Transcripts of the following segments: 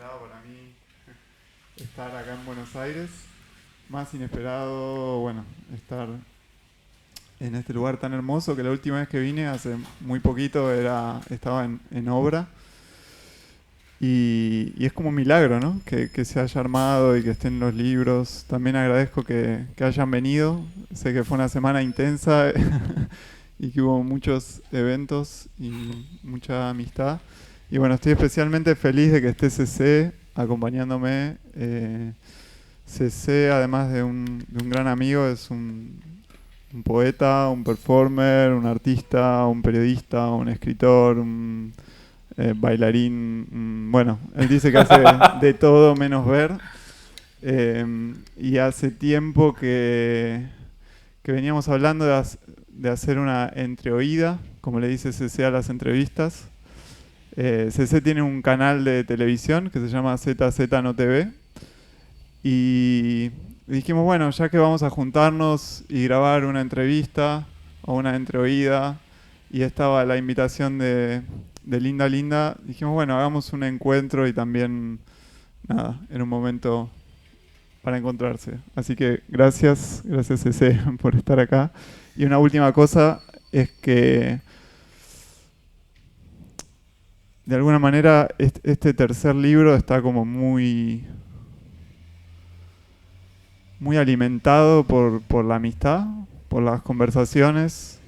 inesperado para mí estar acá en Buenos Aires. Más inesperado, bueno, estar en este lugar tan hermoso que la última vez que vine, hace muy poquito, estaba en obra. Y es como un milagro, ¿no? Que se haya armado y que estén los libros. También agradezco que hayan venido. Sé que fue una semana intensa y que hubo muchos eventos y mucha amistad. Y bueno, estoy especialmente feliz de que esté CC acompañándome. CC, además de un gran amigo, es un poeta, un performer, un artista, un periodista, un escritor, un bailarín. Bueno, él dice que hace de todo menos ver. Y hace tiempo que veníamos hablando de hacer una entreoída, como le dice CC a las entrevistas. CC tiene un canal de televisión que se llama ZZ No TV. Y dijimos, bueno, ya que vamos a juntarnos y grabar una entrevista o una entreoída, y estaba la invitación de Linda Linda, dijimos, bueno, hagamos un encuentro y también, nada, en un momento para encontrarse. Así que gracias CC por estar acá. Y una última cosa es que de alguna manera este tercer libro está como muy alimentado por la amistad, por las conversaciones.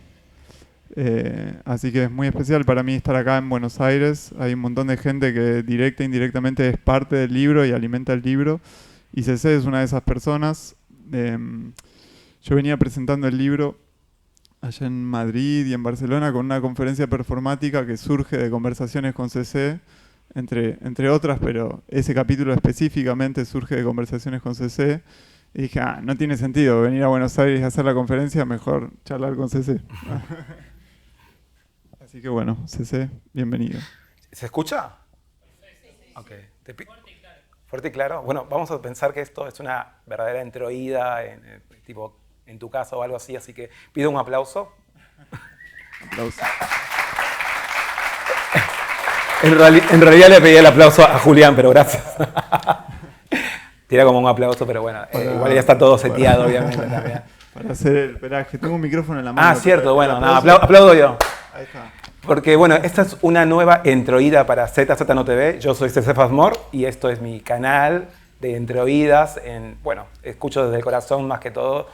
Así que es muy especial para mí estar acá en Buenos Aires. Hay un montón de gente que directa e indirectamente es parte del libro y alimenta el libro. Y CC es una de esas personas. Yo venía presentando el libro allá en Madrid y en Barcelona con una conferencia performática que surge de conversaciones con CC, entre otras, pero ese capítulo específicamente surge de conversaciones con CC. Y dije, no tiene sentido venir a Buenos Aires a hacer la conferencia, mejor charlar con CC. Así que bueno, CC, bienvenido. ¿Se escucha? Ok. Fuerte y claro. Bueno, vamos a pensar que esto es una verdadera entreoída, tipo en tu casa o algo así que pido un aplauso. Aplausos. En realidad le pedí el aplauso a Julián, pero gracias. Tira como un aplauso, pero bueno, igual ya está todo seteado, obviamente, también. Para hacer esperá, que tengo un micrófono en la mano. Cierto, bueno, aplaudo yo. Ahí está. Porque bueno, esta es una nueva entreoída para ZZ No TV. Yo soy CC Fazmore y esto es mi canal de entreoídas. Bueno, escucho desde el corazón más que todo.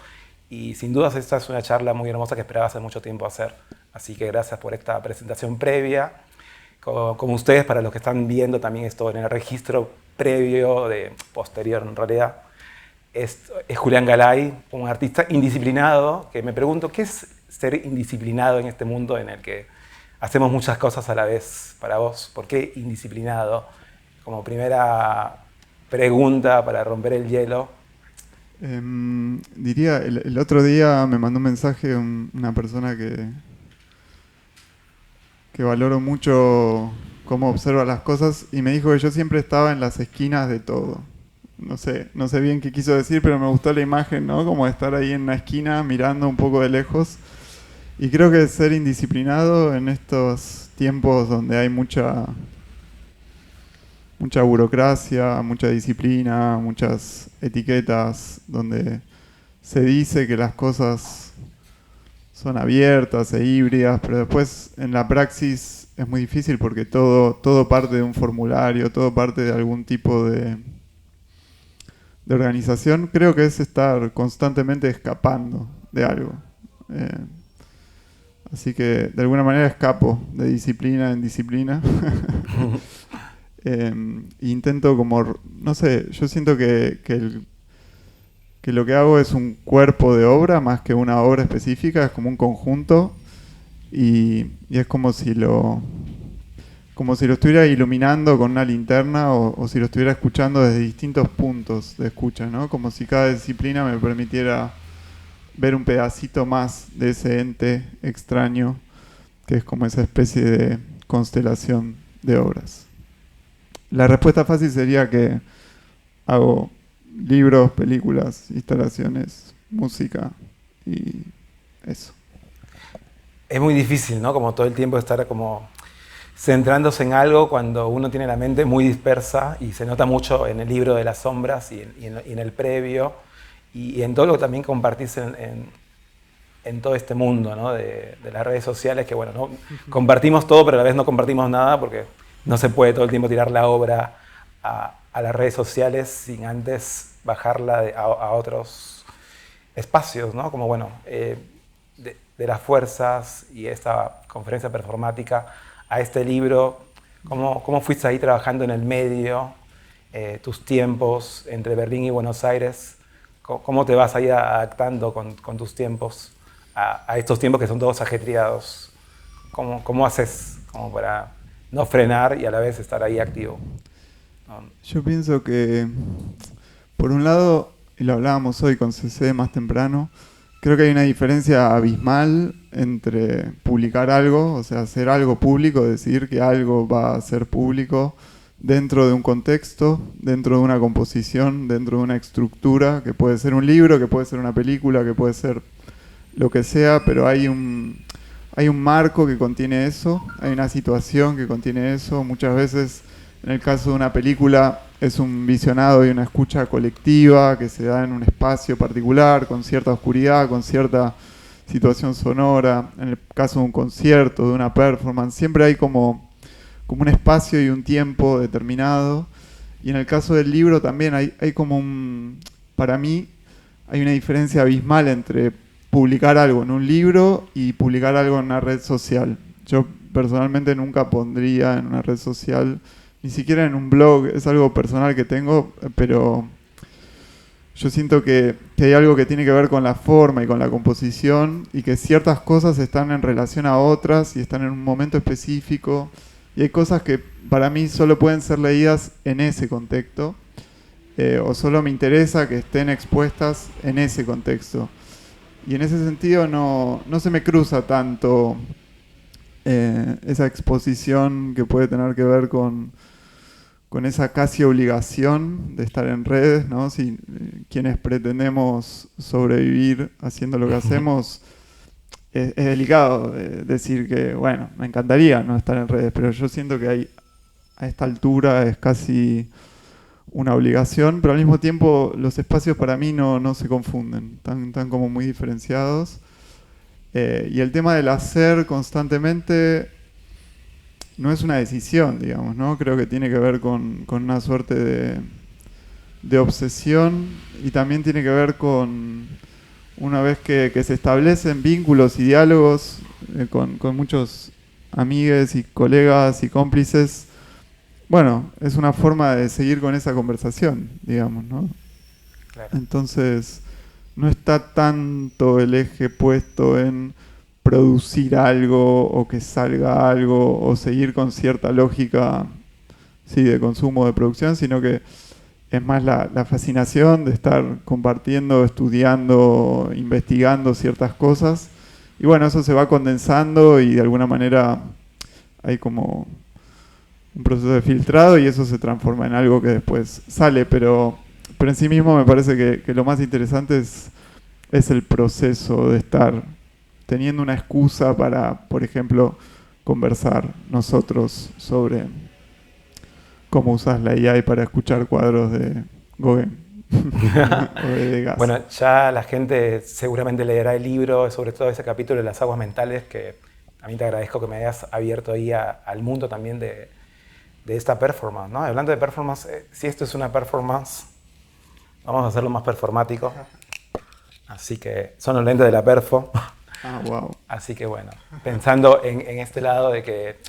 Y sin dudas esta es una charla muy hermosa que esperaba hace mucho tiempo hacer. Así que gracias por esta presentación previa. Como ustedes, para los que están viendo también esto en el registro previo, posterior en realidad, es Julián Galay, un artista indisciplinado, que me pregunto, ¿qué es ser indisciplinado en este mundo en el que hacemos muchas cosas a la vez? Para vos, ¿por qué indisciplinado? Como primera pregunta para romper el hielo. Diría, el otro día me mandó un mensaje una persona que valoro mucho cómo observa las cosas y me dijo que yo siempre estaba en las esquinas de todo. No sé bien qué quiso decir, pero me gustó la imagen, ¿no? Como de estar ahí en una esquina mirando un poco de lejos. Y creo que ser indisciplinado en estos tiempos donde hay mucha burocracia, mucha disciplina, muchas etiquetas, donde se dice que las cosas son abiertas e híbridas, pero después en la praxis es muy difícil porque todo parte de un formulario, todo parte de algún tipo de organización. Creo que es estar constantemente escapando de algo. Así que de alguna manera escapo de disciplina en disciplina. Intento como, no sé, yo siento que lo que hago es un cuerpo de obra más que una obra específica, es como un conjunto y es como si lo estuviera iluminando con una linterna o si lo estuviera escuchando desde distintos puntos de escucha, ¿no? Como si cada disciplina me permitiera ver un pedacito más de ese ente extraño que es como esa especie de constelación de obras. La respuesta fácil sería que hago libros, películas, instalaciones, música y eso. Es muy difícil, ¿no? Como todo el tiempo estar como centrándose en algo cuando uno tiene la mente muy dispersa, y se nota mucho en el libro de las sombras y en el previo, y en todo lo que también compartís en todo este mundo, ¿no? de las redes sociales, que bueno, ¿no? Compartimos todo, pero a la vez no compartimos nada, porque no se puede todo el tiempo tirar la obra a las redes sociales sin antes bajarla a otros espacios, ¿no? Como bueno, de las fuerzas y esta conferencia performática a este libro. ¿Cómo fuiste ahí trabajando en el medio, tus tiempos entre Berlín y Buenos Aires? ¿Cómo te vas ahí adaptando con tus tiempos a estos tiempos que son todos ajetreados? ¿Cómo haces como para no frenar y a la vez estar ahí activo? Yo pienso que, por un lado, y lo hablábamos hoy con CC más temprano, creo que hay una diferencia abismal entre publicar algo, o sea, hacer algo público, decidir que algo va a ser público dentro de un contexto, dentro de una composición, dentro de una estructura, que puede ser un libro, que puede ser una película, que puede ser lo que sea, pero hay un marco que contiene eso, hay una situación que contiene eso. Muchas veces, en el caso de una película, es un visionado y una escucha colectiva que se da en un espacio particular, con cierta oscuridad, con cierta situación sonora. En el caso de un concierto, de una performance, siempre hay como un espacio y un tiempo determinado. Y en el caso del libro también hay como para mí, hay una diferencia abismal entre publicar algo en un libro y publicar algo en una red social. Yo personalmente nunca pondría en una red social, ni siquiera en un blog, es algo personal que tengo, pero yo siento que hay algo que tiene que ver con la forma y con la composición, y que ciertas cosas están en relación a otras y están en un momento específico, y hay cosas que para mí solo pueden ser leídas en ese contexto, o solo me interesa que estén expuestas en ese contexto. Y en ese sentido no se me cruza tanto esa exposición que puede tener que ver con esa casi obligación de estar en redes, ¿no? Si quienes pretendemos sobrevivir haciendo lo que hacemos, es delicado decir que, bueno, me encantaría no estar en redes, pero yo siento que a esta altura es casi una obligación, pero al mismo tiempo los espacios para mí no se confunden, están como muy diferenciados. Y el tema del hacer constantemente no es una decisión, digamos, ¿no? Creo que tiene que ver con una suerte de obsesión, y también tiene que ver con una vez que se establecen vínculos y diálogos con muchos amigues y colegas y cómplices. Bueno, es una forma de seguir con esa conversación, digamos, ¿no? Claro. Entonces, no está tanto el eje puesto en producir algo o que salga algo o seguir con cierta lógica, sí, de consumo, de producción, sino que es más la fascinación de estar compartiendo, estudiando, investigando ciertas cosas. Y bueno, eso se va condensando y de alguna manera hay como un proceso de filtrado y eso se transforma en algo que después sale, pero en sí mismo me parece que lo más interesante es el proceso de estar teniendo una excusa para, por ejemplo, conversar nosotros sobre cómo usas la AI para escuchar cuadros de Gauguin o de Degas. Bueno, ya la gente seguramente leerá el libro, sobre todo ese capítulo de las aguas mentales, que a mí te agradezco que me hayas abierto ahí al mundo también de esta performance, ¿no? Hablando de performance, si esto es una performance, vamos a hacerlo más performático. Así que son los lentes de la perfo. Ah, wow. Así que bueno, pensando en este lado de que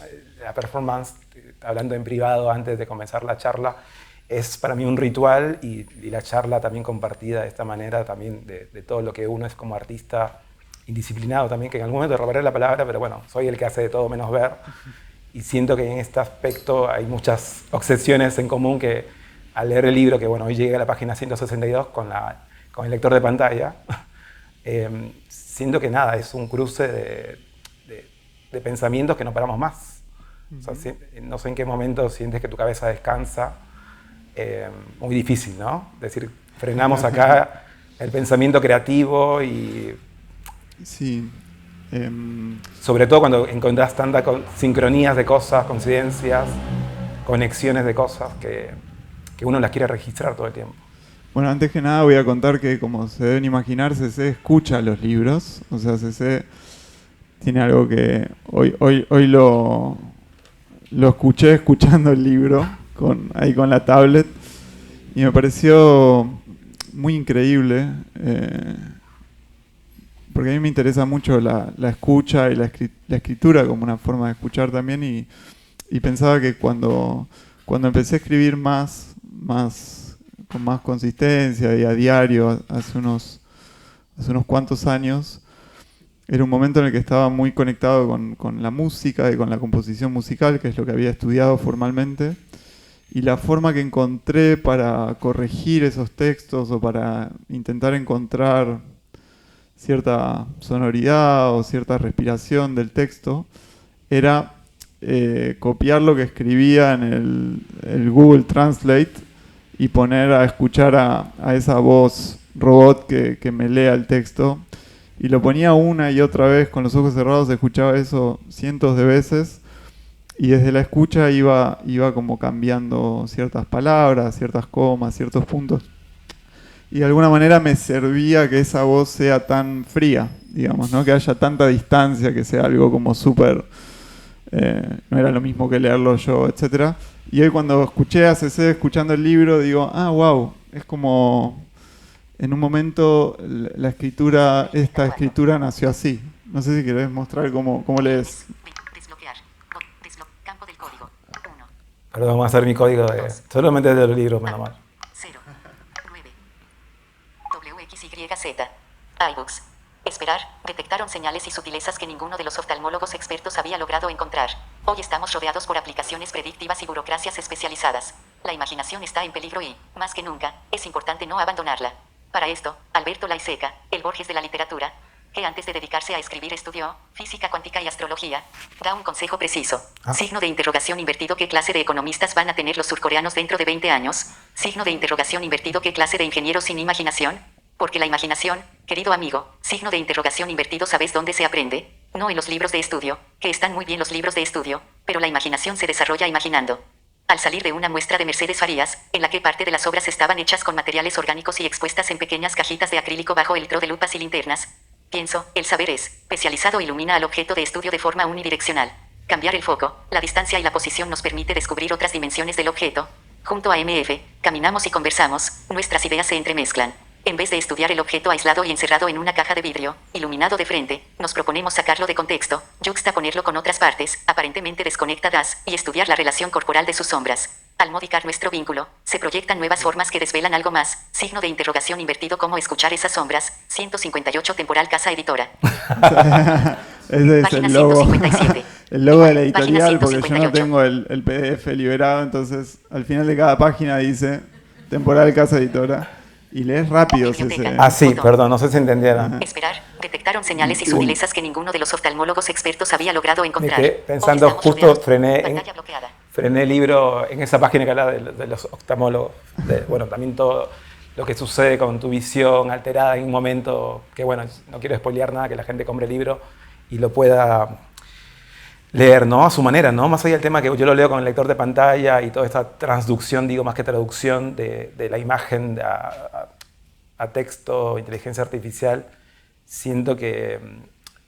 la performance, hablando en privado antes de comenzar la charla, es para mí un ritual, y la charla también compartida de esta manera, también de todo lo que uno es como artista indisciplinado también, que en algún momento robaré la palabra, pero bueno, soy el que hace de todo menos ver. Y siento que en este aspecto hay muchas obsesiones en común, que al leer el libro, que bueno, hoy llegué a la página 162 con el lector de pantalla, siento que nada, es un cruce de pensamientos que no paramos más. O sea, no sé en qué momento sientes que tu cabeza descansa. Muy difícil, ¿no? Es decir, frenamos acá el pensamiento creativo y... Sí, Sobre todo cuando encontrás tantas sincronías de cosas, coincidencias, conexiones de cosas que uno las quiere registrar todo el tiempo. Bueno, antes que nada voy a contar que, como se deben imaginar, CC escucha los libros. O sea, CC tiene algo que hoy lo escuché escuchando el libro ahí con la tablet y me pareció muy increíble porque a mí me interesa mucho la escucha y la escritura como una forma de escuchar también y pensaba que cuando empecé a escribir con más consistencia y a diario hace unos cuantos años, era un momento en el que estaba muy conectado con la música y con la composición musical, que es lo que había estudiado formalmente, y la forma que encontré para corregir esos textos o para intentar encontrar cierta sonoridad o cierta respiración del texto era copiar lo que escribía en el Google Translate y poner a escuchar a esa voz robot que me lea el texto. Y lo ponía una y otra vez con los ojos cerrados, escuchaba eso cientos de veces y desde la escucha iba como cambiando ciertas palabras, ciertas comas, ciertos puntos. Y de alguna manera me servía que esa voz sea tan fría, digamos, ¿no? Que haya tanta distancia, que sea algo como súper... no era lo mismo que leerlo yo, etc. Y hoy cuando escuché a CC escuchando el libro, digo, wow, es como... En un momento esta escritura nació así. No sé si querés mostrar cómo lees. Desbloquear. Campo del código. 1. Perdón, vamos a hacer mi código solamente de los libros, menos mal. 0. 9. WXYZ. iBooks. Esperar. Detectaron señales y sutilezas que ninguno de los oftalmólogos expertos había logrado encontrar. Hoy estamos rodeados por aplicaciones predictivas y burocracias especializadas. La imaginación está en peligro y, más que nunca, es importante no abandonarla. Para esto, Alberto Laiseca, el Borges de la literatura, que antes de dedicarse a escribir estudió física cuántica y astrología, da un consejo preciso. Signo de interrogación invertido: ¿qué clase de economistas van a tener los surcoreanos dentro de 20 años? Signo de interrogación invertido: ¿qué clase de ingenieros sin imaginación? Porque la imaginación, querido amigo, signo de interrogación invertido, ¿sabes dónde se aprende? No en los libros de estudio, que están muy bien los libros de estudio, pero la imaginación se desarrolla imaginando. Al salir de una muestra de Mercedes Farías, en la que parte de las obras estaban hechas con materiales orgánicos y expuestas en pequeñas cajitas de acrílico bajo el tro de lupas y linternas, pienso, el saber es especializado e ilumina al objeto de estudio de forma unidireccional. Cambiar el foco, la distancia y la posición nos permite descubrir otras dimensiones del objeto. Junto a MF, caminamos y conversamos, nuestras ideas se entremezclan. En vez de estudiar el objeto aislado y encerrado en una caja de vidrio, iluminado de frente, nos proponemos sacarlo de contexto, yuxtaponerlo con otras partes, aparentemente desconectadas, y estudiar la relación corporal de sus sombras. Al modificar nuestro vínculo, se proyectan nuevas formas que desvelan algo más. Signo de interrogación invertido: ¿cómo escuchar esas sombras? 158 Temporal Casa Editora. Ese es Página el logo. 157. El logo de la editorial, Página porque yo no 158. tengo el PDF liberado, entonces al final de cada página dice Temporal Casa Editora. Y lees rápido ese. Sí, perdón, no sé si entendieron. Esperar. Detectaron señales y sutilezas que ninguno de los oftalmólogos expertos había logrado encontrar. Me quedé pensando, justo frené el libro en esa página que habla de los oftalmólogos. Bueno, también todo lo que sucede con tu visión alterada en un momento que, bueno, no quiero spoilear nada, que la gente compre el libro y lo pueda leer, ¿no? A su manera, ¿no? Más allá del tema que yo lo leo con el lector de pantalla y toda esta transducción, digo, más que traducción de la imagen a texto, inteligencia artificial, siento que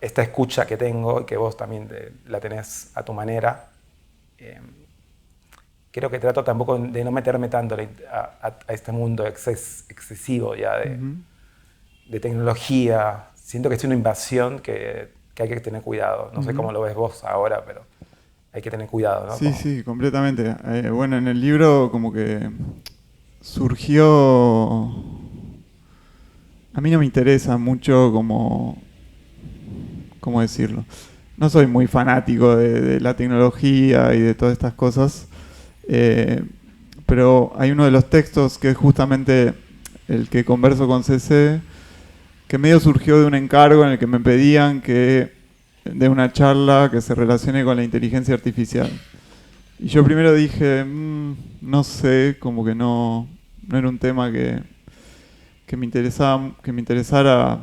esta escucha que tengo y que vos también la tenés a tu manera, creo que trato tampoco de no meterme tanto a este mundo excesivo ya de tecnología. Siento que es una invasión que hay que tener cuidado. No sé cómo lo ves vos ahora, pero hay que tener cuidado, ¿no? Sí, completamente. Bueno, en el libro como que surgió... A mí no me interesa mucho ¿cómo decirlo? No soy muy fanático de la tecnología y de todas estas cosas, pero hay uno de los textos que es justamente el que converso con CC, que medio surgió de un encargo en el que me pedían que de una charla que se relacione con la inteligencia artificial. Y yo primero dije, no sé, como que no era un tema que me interesara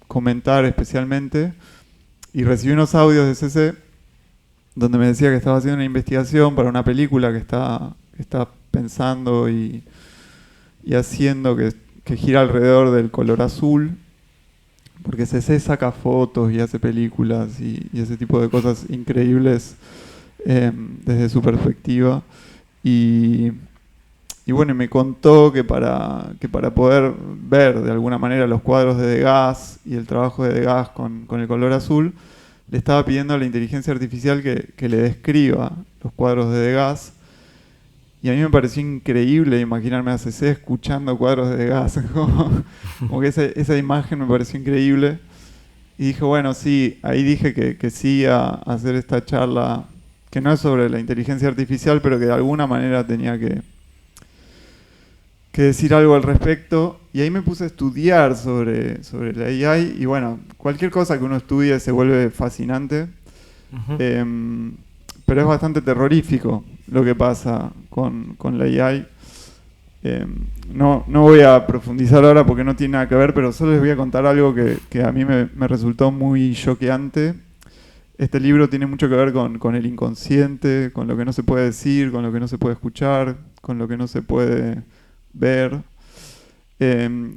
comentar especialmente. y recibí unos audios de CC donde me decía que estaba haciendo una investigación para una película que está pensando y haciendo que gira alrededor del color azul, porque CC saca fotos y hace películas y ese tipo de cosas increíbles desde su perspectiva. Y bueno, me contó que para poder ver de alguna manera los cuadros de Degas y el trabajo de Degas con el color azul, le estaba pidiendo a la inteligencia artificial que le describa los cuadros de Degas. Y a mí me pareció increíble imaginarme a CC escuchando cuadros de Degas. Como que esa imagen me pareció increíble. Y dije, bueno, sí, ahí dije que sí a hacer esta charla, que no es sobre la inteligencia artificial, pero que de alguna manera tenía que decir algo al respecto. Y ahí me puse a estudiar sobre la AI. Y bueno, cualquier cosa que uno estudie se vuelve fascinante. Pero es bastante terrorífico lo que pasa con la AI. No voy a profundizar ahora porque no tiene nada que ver, pero solo les voy a contar algo que a mí me resultó muy choqueante. Este libro tiene mucho que ver con el inconsciente, con lo que no se puede decir, con lo que no se puede escuchar, con lo que no se puede ver.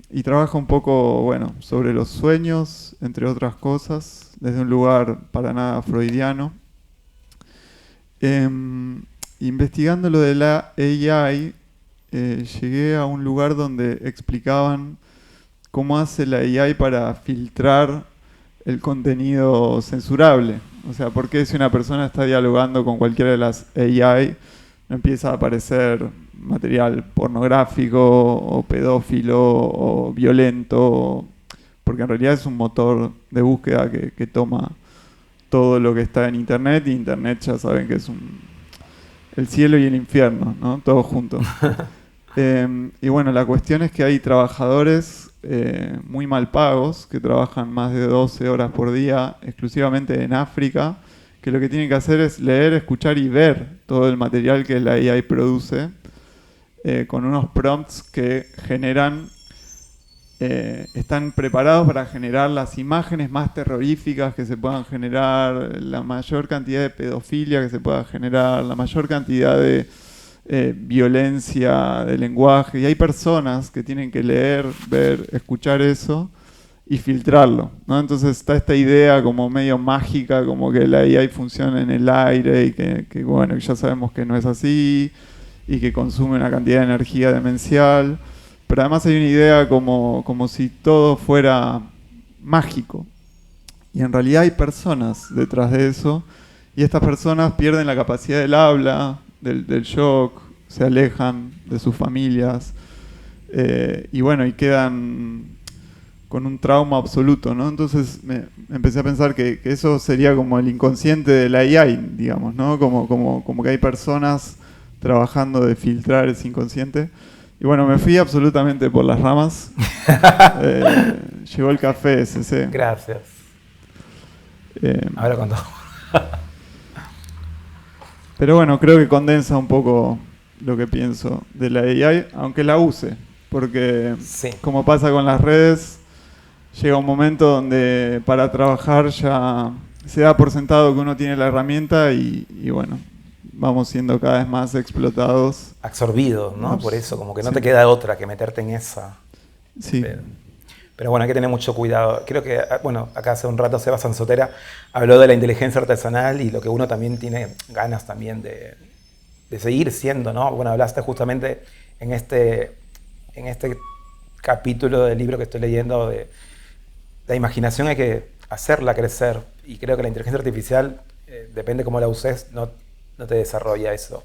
Y trabaja un poco, bueno, sobre los sueños, entre otras cosas, desde un lugar para nada freudiano. Investigando lo de la AI, llegué a un lugar donde explicaban cómo hace la AI para filtrar el contenido censurable. O sea, por qué si una persona está dialogando con cualquiera de las AI no empieza a aparecer material pornográfico o pedófilo o violento, porque en realidad es un motor de búsqueda que toma todo lo que está en Internet, y Internet ya saben que es el cielo y el infierno, ¿no? Todo junto. Y bueno, la cuestión es que hay trabajadores muy mal pagos que trabajan más de 12 horas por día exclusivamente en África, que lo que tienen que hacer es leer, escuchar y ver todo el material que la AI produce con unos prompts que generan, están preparados para generar las imágenes más terroríficas que se puedan generar, la mayor cantidad de pedofilia que se pueda generar, la mayor cantidad de violencia de lenguaje. Y hay personas que tienen que leer, ver, escuchar eso y filtrarlo, ¿no? Entonces está esta idea como medio mágica, como que la AI funciona en el aire y que bueno, ya sabemos que no es así y que consume una cantidad de energía demencial. Pero además hay una idea como si todo fuera mágico. Y en realidad hay personas detrás de eso. Y estas personas pierden la capacidad del habla, del shock, se alejan de sus familias. Y bueno, y quedan con un trauma absoluto, ¿no? Entonces me empecé a pensar que eso sería como el inconsciente de la AI, digamos, ¿no? Como que hay personas trabajando de filtrar ese inconsciente. Y bueno, me fui absolutamente por las ramas. Llegó el café, CC. Gracias. Ahora cuando... Pero bueno, creo que condensa un poco lo que pienso de la AI, aunque la use. Porque, sí, como pasa con las redes, llega un momento donde para trabajar ya se da por sentado que uno tiene la herramienta y bueno, vamos siendo cada vez más explotados. Absorbidos, ¿no? Por eso, como que no te queda otra que meterte en esa. Sí. Pero bueno, hay que tener mucho cuidado. Creo que, bueno, acá hace un rato Seba Sansotera habló de la inteligencia artesanal y lo que uno también tiene ganas también de seguir siendo, ¿no? Bueno, hablaste justamente en este capítulo del libro que estoy leyendo de la imaginación, hay que hacerla crecer, y creo que la inteligencia artificial, depende cómo la uses, no te desarrolla eso.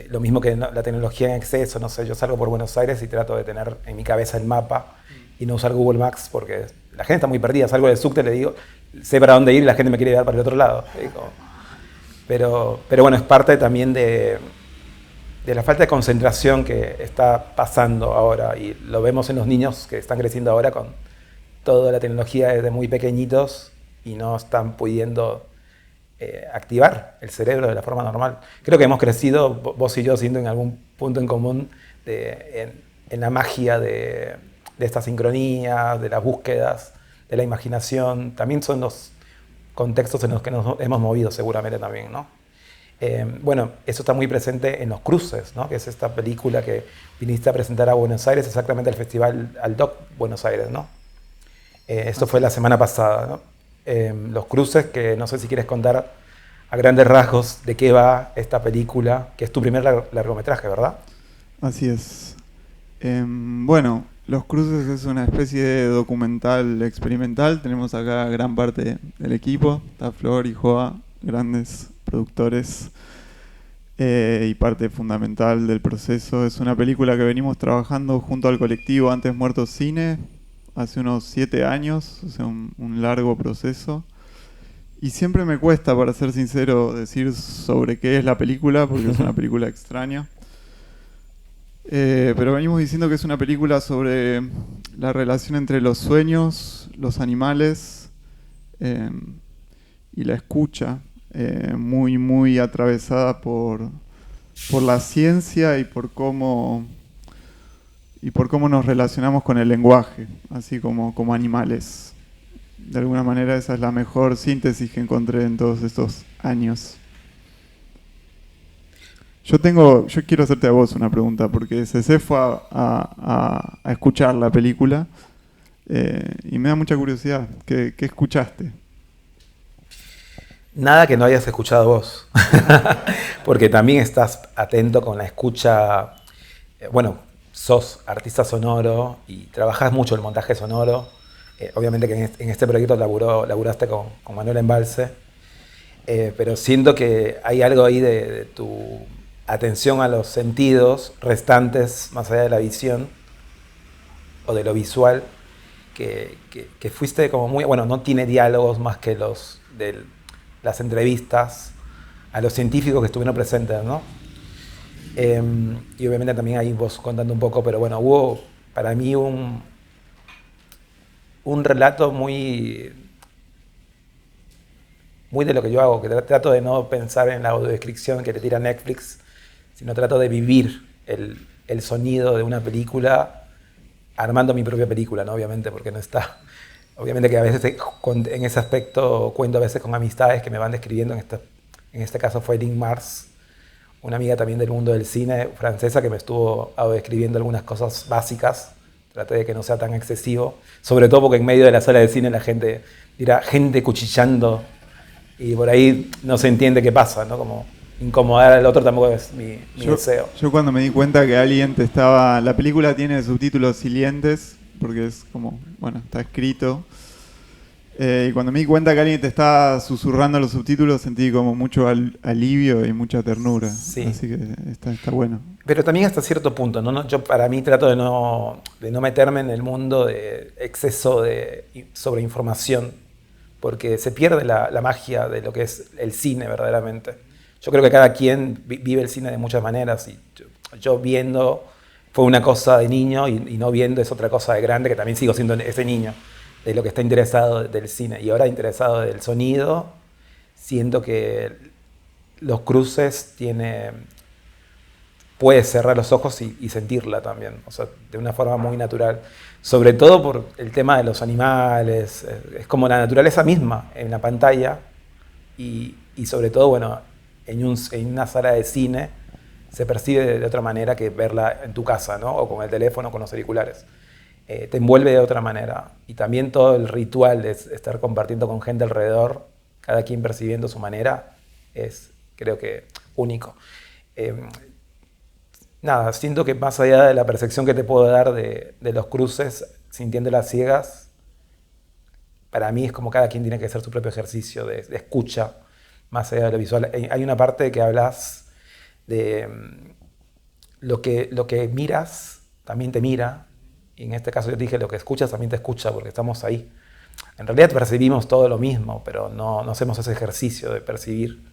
Lo mismo que la tecnología en exceso, no sé, yo salgo por Buenos Aires y trato de tener en mi cabeza el mapa y no usar Google Maps porque la gente está muy perdida. Salgo del subte, le digo, sé para dónde ir y la gente me quiere llevar para el otro lado. Pero bueno, es parte también de la falta de concentración que está pasando ahora, y lo vemos en los niños que están creciendo ahora con toda la tecnología desde muy pequeñitos y no están pudiendo activar el cerebro de la forma normal. Creo que hemos crecido, vos y yo, siendo en algún punto en común en la magia de esta sincronía, de las búsquedas, de la imaginación. También son los contextos en los que nos hemos movido seguramente también, ¿no? Bueno, eso está muy presente en Los Cruces, ¿no? Que es esta película que viniste a presentar a Buenos Aires, exactamente al Festival al DOC Buenos Aires, ¿no? Esto fue la semana pasada, ¿no? Los Cruces, que no sé si quieres contar a grandes rasgos de qué va esta película, que es tu primer largometraje, ¿verdad? Así es. Bueno, Los Cruces es una especie de documental experimental. Tenemos acá gran parte del equipo, está Flor y Joa, grandes productores y parte fundamental del proceso. Es una película que venimos trabajando junto al colectivo Antes Muertos Cine hace unos 7 años, o sea, un largo proceso. Y siempre me cuesta, para ser sincero, decir sobre qué es la película, porque es una película extraña. Pero venimos diciendo que es una película sobre la relación entre los sueños, los animales y la escucha, muy, muy atravesada por la ciencia y por cómo nos relacionamos con el lenguaje, así como animales. De alguna manera esa es la mejor síntesis que encontré en todos estos años. Yo quiero hacerte a vos una pregunta, porque Cecé fue a escuchar la película y me da mucha curiosidad. ¿Qué escuchaste? Nada que no hayas escuchado vos, porque también estás atento con la escucha. Bueno, sos artista sonoro y trabajás mucho el montaje sonoro. Obviamente que en este proyecto laburaste con Manuel Embalse, pero siento que hay algo ahí de tu atención a los sentidos restantes, más allá de la visión o de lo visual, que fuiste como muy... Bueno, no tiene diálogos más que los de las entrevistas a los científicos que estuvieron presentes, ¿no? Y obviamente también ahí vos contando un poco, pero bueno, hubo para mí un relato muy de lo que yo hago, que trato de no pensar en la audiodescripción que te tira Netflix, sino trato de vivir el sonido de una película armando mi propia película, ¿no? Obviamente, porque no está... Obviamente que a veces en ese aspecto cuento a veces con amistades que me van describiendo, en este caso fue Lynn Mars, una amiga también del mundo del cine francesa que me estuvo describiendo algunas cosas básicas. Traté de que no sea tan excesivo, sobre todo porque en medio de la sala de cine la gente dirá gente cuchillando y por ahí no se entiende qué pasa, ¿no? Como incomodar al otro tampoco es mi deseo. Yo cuando me di cuenta que alguien te estaba... La película tiene subtítulos silentes, porque es como, bueno, está escrito. Y cuando me di cuenta que alguien te estaba susurrando los subtítulos, sentí como mucho alivio y mucha ternura. Sí. Así que está bueno. Pero también hasta cierto punto, ¿no? Yo para mí trato de no meterme en el mundo de exceso de sobreinformación, porque se pierde la magia de lo que es el cine verdaderamente. Yo creo que cada quien vive el cine de muchas maneras y yo viendo fue una cosa de niño y no viendo es otra cosa de grande, que también sigo siendo ese niño, de lo que está interesado del cine. Y ahora interesado del sonido, siento que Los Cruces puedes cerrar los ojos y sentirla también, o sea, de una forma muy natural. Sobre todo por el tema de los animales, es como la naturaleza misma en la pantalla y sobre todo, bueno, en una sala de cine se percibe de otra manera que verla en tu casa, ¿no? O con el teléfono, con los auriculares. Te envuelve de otra manera. Y también todo el ritual de estar compartiendo con gente alrededor, cada quien percibiendo su manera, es, creo que, único. Nada, siento que más allá de la percepción que te puedo dar de Los Cruces, sintiéndolas ciegas, para mí es como cada quien tiene que hacer su propio ejercicio de escucha, más allá de lo visual. Hay una parte que hablas de lo que miras, también te mira. Y en este caso yo dije, lo que escuchas también te escucha, porque estamos ahí. En realidad percibimos todo lo mismo, pero no hacemos ese ejercicio de percibir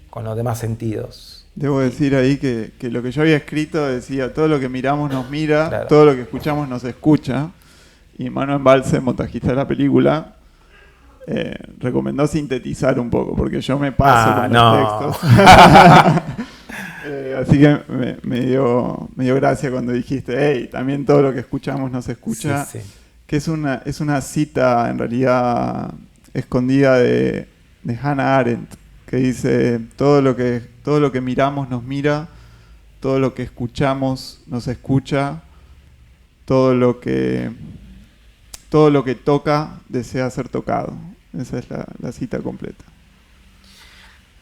con los demás sentidos. Debo decir ahí que lo que yo había escrito decía, todo lo que miramos nos mira, Claro. todo lo que escuchamos nos escucha. Y Manuel Embalse, montajista de la película, recomendó sintetizar un poco, porque yo me paso con los textos. Así que me dio gracia cuando dijiste, hey, también todo lo que escuchamos nos escucha. Sí. Que es una cita en realidad escondida de de Hannah Arendt, que dice, todo lo que miramos nos mira, todo lo que escuchamos nos escucha, todo lo que toca desea ser tocado. Esa es la cita completa.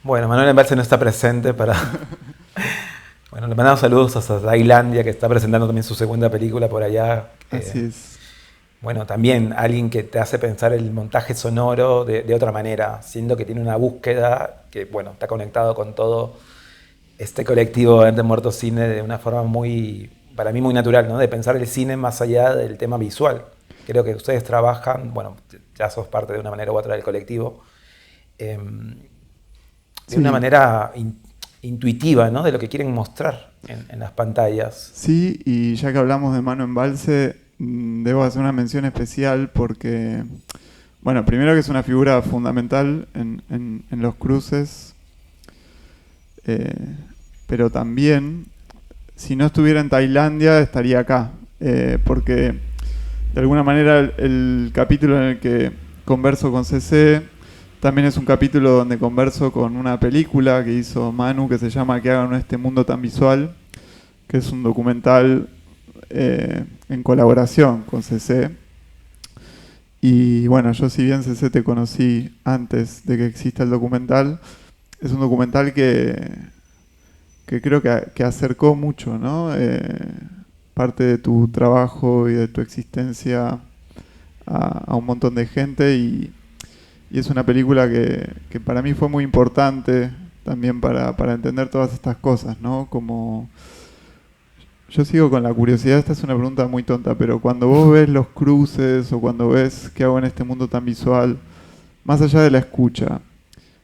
Bueno, Manuel Embalse no está presente para... Bueno, le mandamos saludos a Tailandia, que está presentando también su segunda película por allá. Así es. Bueno, también alguien que te hace pensar el montaje sonoro de otra manera, siendo que tiene una búsqueda que, bueno, está conectado con todo este colectivo de Muerto Cine de una forma muy, para mí muy natural, ¿no? De pensar el cine más allá del tema visual. Creo que ustedes trabajan, bueno, ya sos parte de una manera u otra del colectivo, de una manera intuitiva, ¿no? De lo que quieren mostrar en las pantallas. Sí, y ya que hablamos de Mano Embalse, debo hacer una mención especial porque, bueno, primero que es una figura fundamental en los cruces, pero también, si no estuviera en Tailandia, estaría acá, porque de alguna manera el capítulo en el que converso con CC también es un capítulo donde converso con una película que hizo Manu que se llama ¿Qué hagan en este mundo tan visual?, que es un documental en colaboración con CC. Y bueno, yo si bien CC te conocí antes de que exista el documental, es un documental que creo que acercó mucho, ¿no? Parte de tu trabajo y de tu existencia a un montón de gente y es una película que para mí fue muy importante también para entender todas estas cosas, ¿no? Como yo sigo con la curiosidad, esta es una pregunta muy tonta, pero cuando vos ves los cruces o cuando ves qué hago en este mundo tan visual, más allá de la escucha,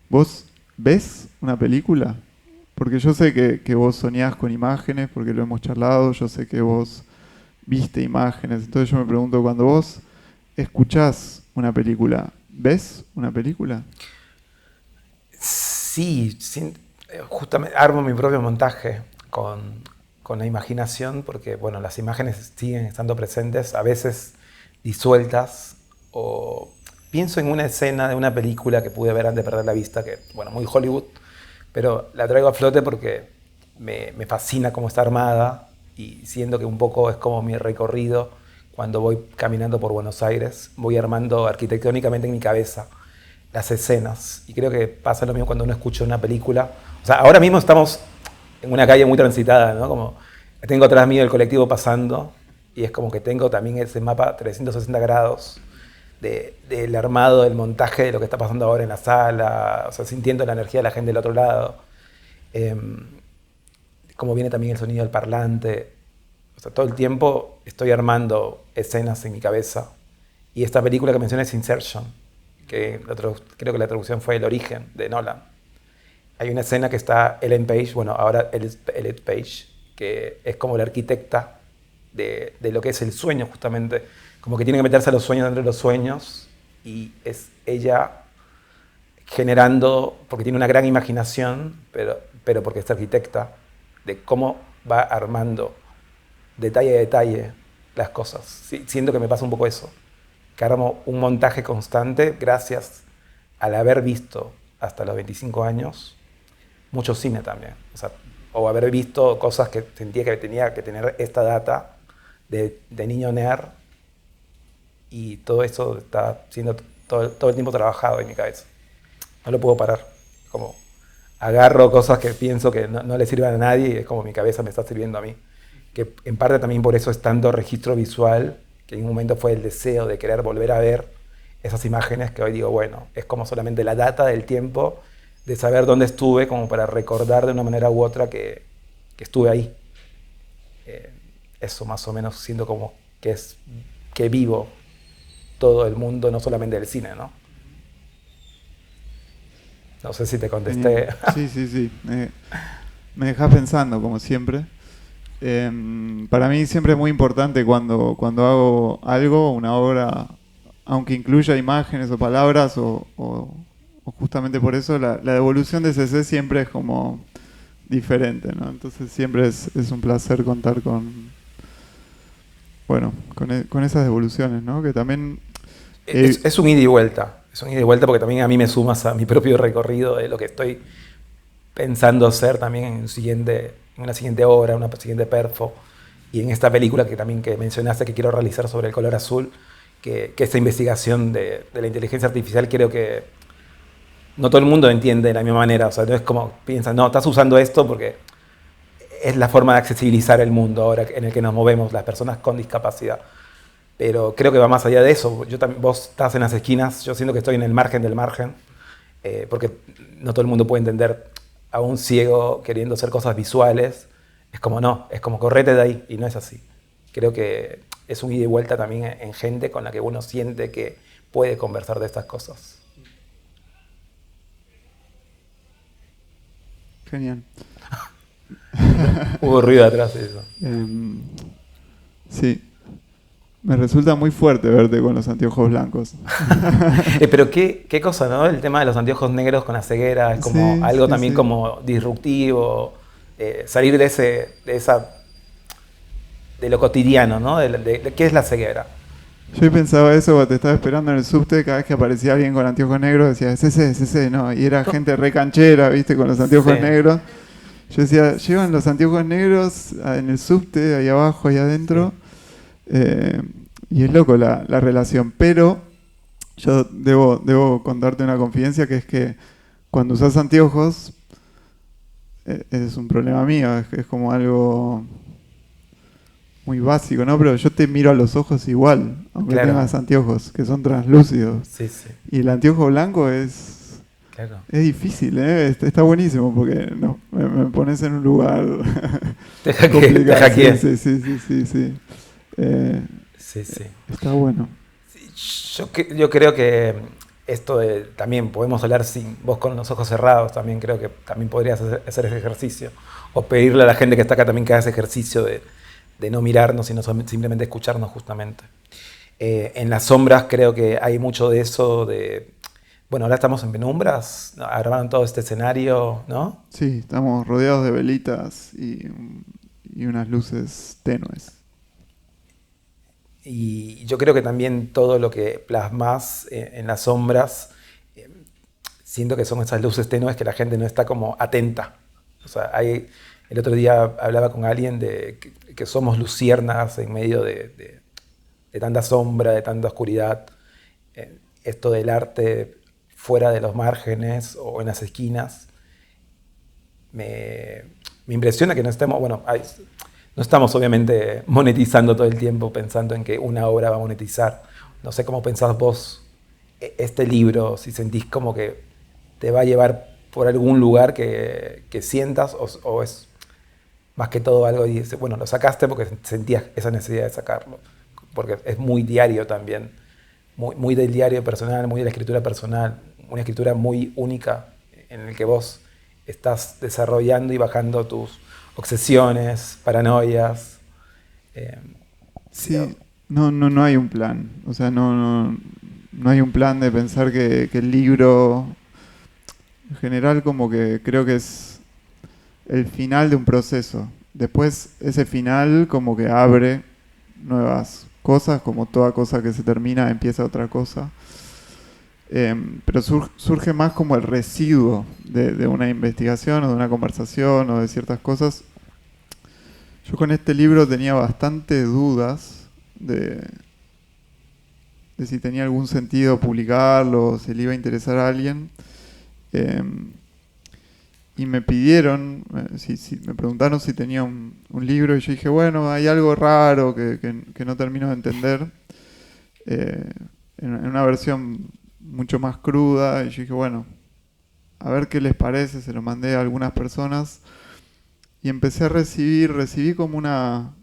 ¿vos ves una película? Porque yo sé que vos soñás con imágenes, porque lo hemos charlado, yo sé que vos viste imágenes, entonces yo me pregunto, cuando vos escuchás una película, ¿ves una película? Sí, justamente armo mi propio montaje con la imaginación, porque bueno, las imágenes siguen estando presentes, a veces disueltas, o pienso en una escena de una película que pude ver antes de perder la vista, que bueno, muy Hollywood, pero la traigo a flote porque me fascina cómo está armada y siento que un poco es como mi recorrido cuando voy caminando por Buenos Aires, voy armando arquitectónicamente en mi cabeza las escenas. Y creo que pasa lo mismo cuando uno escucha una película. O sea, ahora mismo estamos en una calle muy transitada, ¿no? Como tengo atrás mío el colectivo pasando y es como que tengo también ese mapa 360 grados del armado, del montaje de lo que está pasando ahora en la sala, o sea, sintiendo la energía de la gente del otro lado. Como viene también el sonido del parlante. O sea, todo el tiempo estoy armando escenas en mi cabeza. Y esta película que mencioné es Insertion, que creo que la traducción fue El origen, de Nolan. Hay una escena que está Ellen Page, bueno, ahora Elliot Page, que es como la arquitecta de lo que es el sueño, justamente. Como que tiene que meterse a los sueños dentro de los sueños, y es ella generando, porque tiene una gran imaginación, pero porque es arquitecta, de cómo va armando detalle a detalle las cosas. Sí, siento que me pasa un poco eso, que armo un montaje constante gracias al haber visto hasta los 25 años mucho cine también. O haber visto cosas que sentía que tenía que tener esta data de niño nerd, y todo eso está siendo todo el tiempo trabajado en mi cabeza. No lo puedo parar. Como agarro cosas que pienso que no le sirven a nadie y es como mi cabeza me está sirviendo a mí. Que en parte también por eso es tanto registro visual, que en un momento fue el deseo de querer volver a ver esas imágenes, que hoy digo, bueno, es como solamente la data del tiempo de saber dónde estuve, como para recordar de una manera u otra que estuve ahí. Eso más o menos siento como que vivo todo el mundo, no solamente el cine, ¿no? No sé si te contesté. Sí. Me dejas pensando, como siempre. Para mí siempre es muy importante cuando hago algo, una obra, aunque incluya imágenes o palabras, o justamente por eso, la devolución de CC siempre es como diferente, ¿no? Entonces siempre es un placer contar con esas devoluciones, ¿no? Que también... Es un ida y vuelta. Es un ida y vuelta porque también a mí me sumas a mi propio recorrido de lo que estoy pensando hacer también en una siguiente obra, una siguiente perfo, y en esta película que también que mencionaste que quiero realizar sobre el color azul, que esta investigación de la inteligencia artificial creo que no todo el mundo entiende de la misma manera, o sea, no es como piensan, no, estás usando esto porque es la forma de accesibilizar el mundo ahora en el que nos movemos las personas con discapacidad. Pero creo que va más allá de eso. Vos estás en las esquinas, yo siento que estoy en el margen del margen, porque no todo el mundo puede entender a un ciego queriendo hacer cosas visuales. Es como no, es como correte de ahí, y no es así. Creo que es un ida y vuelta también en gente con la que uno siente que puede conversar de estas cosas. Genial. Hubo ruido atrás de eso. Sí. Me resulta muy fuerte verte con los anteojos blancos. Pero qué cosa, ¿no? El tema de los anteojos negros con la ceguera es como Sí, algo sí, también sí. como disruptivo, salir de lo cotidiano, ¿no? De qué es la ceguera. Yo pensaba eso cuando te estaba esperando en el subte, cada vez que aparecía alguien con anteojos negros, decía, es ese, no. Y era gente re canchera, ¿viste? Con los anteojos Sí. negros. Yo decía, llevan los anteojos negros en el subte, ahí abajo, ahí adentro. Y es loco la relación. Pero yo debo contarte una confidencia, que es que cuando usas anteojos, es un problema mío, es como algo muy básico, ¿no? Pero yo te miro a los ojos igual, aunque Claro. tengas anteojos, que son translúcidos. Sí, sí, Y el anteojo blanco es claro. difícil, ¿eh? Está buenísimo porque no, me pones en un lugar Te hackeé, complicado. te hackeé. Sí. Sí, sí. Está bueno. Yo creo que esto de, también podemos hablar sin vos con los ojos cerrados, también creo que también podrías hacer ese ejercicio. O pedirle a la gente que está acá también que haga ese ejercicio de no mirarnos, sino simplemente escucharnos justamente. En las sombras creo que hay mucho de eso bueno, ahora estamos en penumbras, ¿no? Armaron todo este escenario, ¿no? Sí, estamos rodeados de velitas y unas luces tenues. Y yo creo que también todo lo que plasmas en las sombras, siento que son esas luces tenues que la gente no está como atenta. O sea, el otro día hablaba con alguien de que somos luciérnagas en medio de tanta sombra, de tanta oscuridad. Esto del arte fuera de los márgenes o en las esquinas, me impresiona que no estemos, bueno, no estamos obviamente monetizando todo el tiempo pensando en que una obra va a monetizar. No sé cómo pensás vos este libro, si sentís como que te va a llevar por algún lugar que sientas o es más que todo algo y dices, bueno, lo sacaste porque sentías esa necesidad de sacarlo, porque es muy diario también, muy del diario personal, muy de la escritura personal, una escritura muy única en el que vos estás desarrollando y bajando tus obsesiones, paranoias. Sí, no hay un plan. O sea, no hay un plan de pensar que el libro, en general, como que creo que es el final de un proceso. Después, ese final como que abre nuevas cosas, como toda cosa que se termina, empieza otra cosa. Pero surge más como el residuo de una investigación o de una conversación o de ciertas cosas. Yo con este libro tenía bastante dudas de si tenía algún sentido publicarlo, si le iba a interesar a alguien. Y me pidieron, me preguntaron si tenía un libro y yo dije, bueno, hay algo raro que no termino de entender. En una versión mucho más cruda y yo dije, bueno, a ver qué les parece, se lo mandé a algunas personas y empecé a recibí como una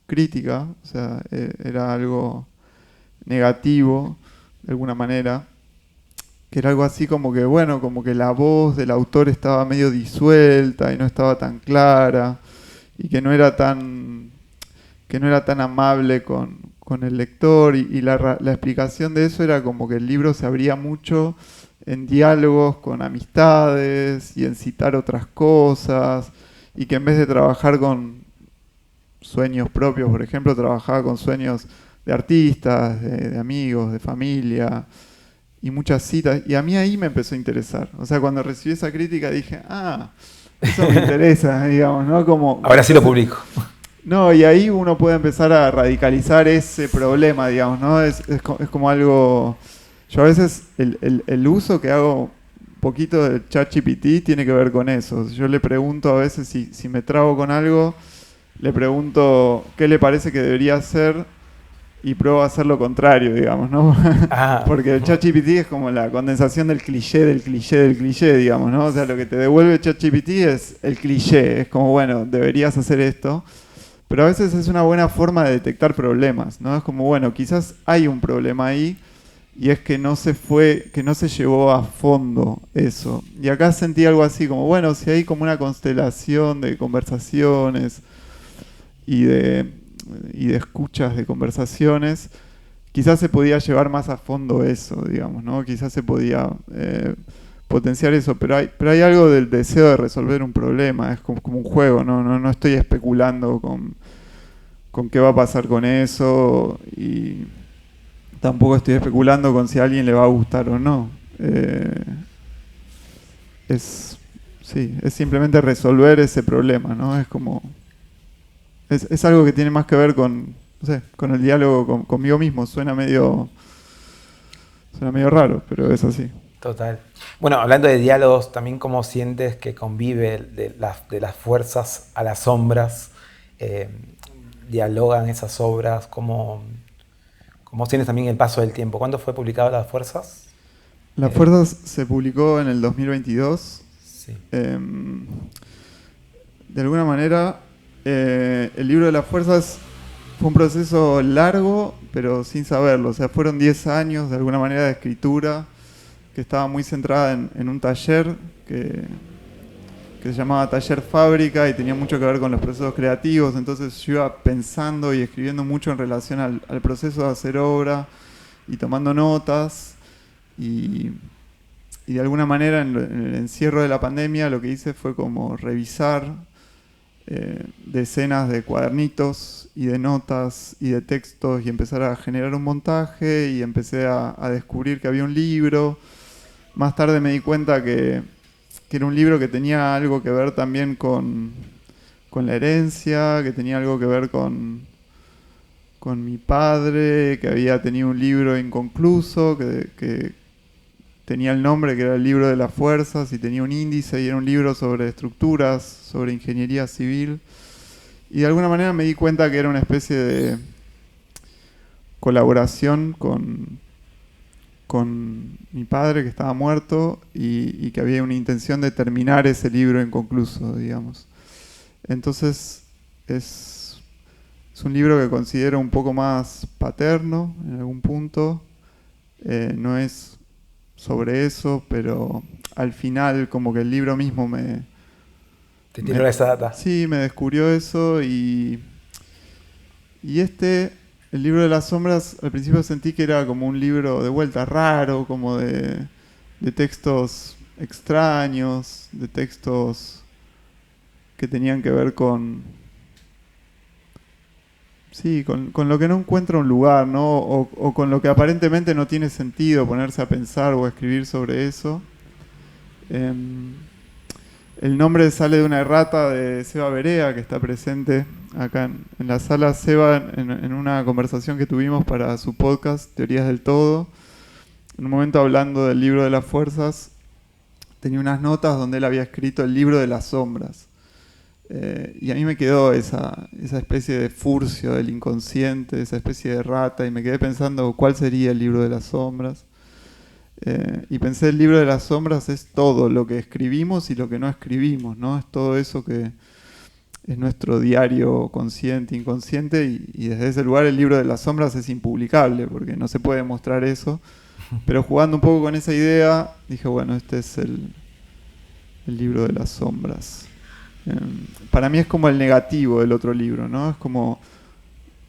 crítica, o sea, era algo negativo de alguna manera, que era algo así como que, bueno, como que la voz del autor estaba medio disuelta y no estaba tan clara y que no era tan amable con el lector y la explicación de eso era como que el libro se abría mucho en diálogos con amistades y en citar otras cosas y que en vez de trabajar con sueños propios, por ejemplo, trabajaba con sueños de artistas, de amigos, de familia y muchas citas. Y a mí ahí me empezó a interesar. O sea, cuando recibí esa crítica dije, eso me interesa, digamos, ¿no? Como, Ahora sí lo publico. no, y ahí uno puede empezar a radicalizar ese problema, digamos, ¿no? Es como algo... Yo a veces el uso que hago un poquito del ChatGPT tiene que ver con eso. Yo le pregunto a veces si me trabo con algo, le pregunto qué le parece que debería hacer y pruebo a hacer lo contrario, digamos, ¿no? Porque el ChatGPT es como la condensación del cliché, del cliché, del cliché, digamos, ¿no? O sea, lo que te devuelve ChatGPT es el cliché. Es como, bueno, deberías hacer esto. Pero a veces es una buena forma de detectar problemas, ¿no? Es como, bueno, quizás hay un problema ahí y es que no se llevó a fondo eso. Y acá sentí algo así como, bueno, si hay como una constelación de conversaciones y de escuchas de conversaciones, quizás se podía llevar más a fondo eso, digamos, ¿no? Quizás se podía potenciar eso, pero hay algo del deseo de resolver un problema, es como un juego, no estoy especulando con qué va a pasar con eso y tampoco estoy especulando con si a alguien le va a gustar o no. Sí, es simplemente resolver ese problema, ¿no? Es como... Es algo que tiene más que ver con, no sé, con el diálogo conmigo mismo. Suena medio raro, pero es así. Total. Bueno, hablando de diálogos, también cómo sientes que convive de las fuerzas a las sombras, dialogan esas obras, cómo sientes también el paso del tiempo. ¿Cuándo fue publicado Las Fuerzas? Las Fuerzas se publicó en el 2022. Sí. De alguna manera, el libro de las fuerzas fue un proceso largo, pero sin saberlo. O sea, fueron 10 años de alguna manera de escritura que estaba muy centrada en un taller que se llamaba Taller Fábrica y tenía mucho que ver con los procesos creativos. Entonces yo iba pensando y escribiendo mucho en relación al proceso de hacer obra y tomando notas. Y de alguna manera en el encierro de la pandemia lo que hice fue como revisar decenas de cuadernitos y de notas y de textos y empezar a generar un montaje y empecé a descubrir que había un libro. Más tarde me di cuenta que era un libro que tenía algo que ver también con la herencia, que tenía algo que ver con mi padre, que había tenido un libro inconcluso, que tenía el nombre que era el libro de las fuerzas y tenía un índice y era un libro sobre estructuras, sobre ingeniería civil. Y de alguna manera me di cuenta que era una especie de colaboración con mi padre que estaba muerto y que había una intención de terminar ese libro inconcluso, digamos. Entonces es un libro que considero un poco más paterno en algún punto. No es sobre eso, pero al final como que el libro mismo Te tiró esa data. Sí, me descubrió eso y el libro de las sombras, al principio sentí que era como un libro de vuelta raro, como de textos extraños, de textos que tenían que ver con lo que no encuentra un lugar, ¿no? O con lo que aparentemente no tiene sentido ponerse a pensar o a escribir sobre eso. El nombre sale de una errata de Seba Berea, que está presente acá en la sala. Seba, en una conversación que tuvimos para su podcast, Teorías del Todo, en un momento hablando del libro de las fuerzas, tenía unas notas donde él había escrito el libro de las sombras. Y a mí me quedó esa especie de furcio del inconsciente, esa especie de rata, y me quedé pensando cuál sería el libro de las sombras. Y pensé, el libro de las sombras es todo lo que escribimos y lo que no escribimos, ¿no? Es todo eso que es nuestro diario consciente, inconsciente, y desde ese lugar el libro de las sombras es impublicable, porque no se puede mostrar eso. Pero jugando un poco con esa idea, dije, bueno, este es el libro de las sombras. Para mí es como el negativo del otro libro, ¿no? Es como,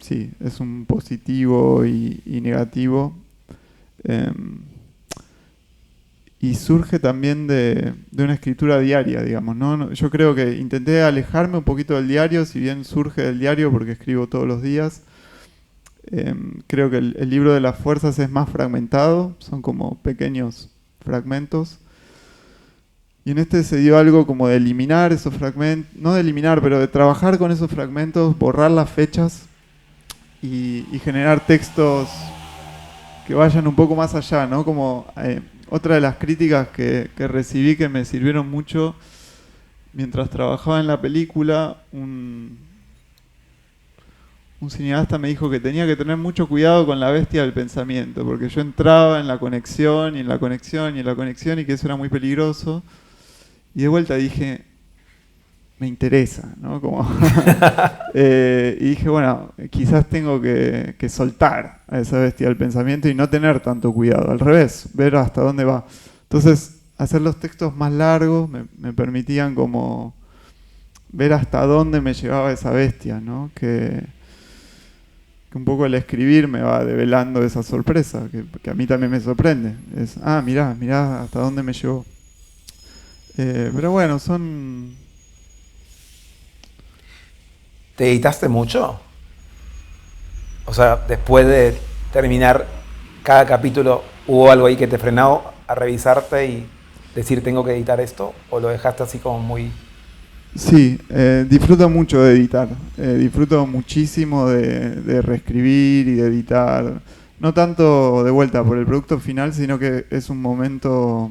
sí, es un positivo y negativo. Y surge también de una escritura diaria, digamos, ¿no? Yo creo que intenté alejarme un poquito del diario, si bien surge del diario porque escribo todos los días. Creo que el libro de las fuerzas es más fragmentado, son como pequeños fragmentos. Y en este se dio algo como de eliminar esos fragmentos, no de eliminar, pero de trabajar con esos fragmentos, borrar las fechas y generar textos que vayan un poco más allá, ¿no? Como otra de las críticas que recibí que me sirvieron mucho mientras trabajaba en la película, un cineasta me dijo que tenía que tener mucho cuidado con la bestia del pensamiento, porque yo entraba en la conexión y en la conexión y en la conexión y que eso era muy peligroso. Y de vuelta dije, me interesa, ¿no? Como y dije, bueno, quizás tengo que soltar a esa bestia del pensamiento y no tener tanto cuidado. Al revés, ver hasta dónde va. Entonces, hacer los textos más largos me permitían como ver hasta dónde me llevaba esa bestia, ¿no? Que un poco el escribir me va develando esa sorpresa, que a mí también me sorprende. Es, mirá hasta dónde me llevó. Pero bueno, son... ¿Te editaste mucho? O sea, después de terminar cada capítulo, ¿hubo algo ahí que te frenó a revisarte y decir tengo que editar esto? ¿O lo dejaste así como muy...? Sí, disfruto mucho de editar. Disfruto muchísimo de reescribir y de editar. No tanto de vuelta por el producto final, sino que es un momento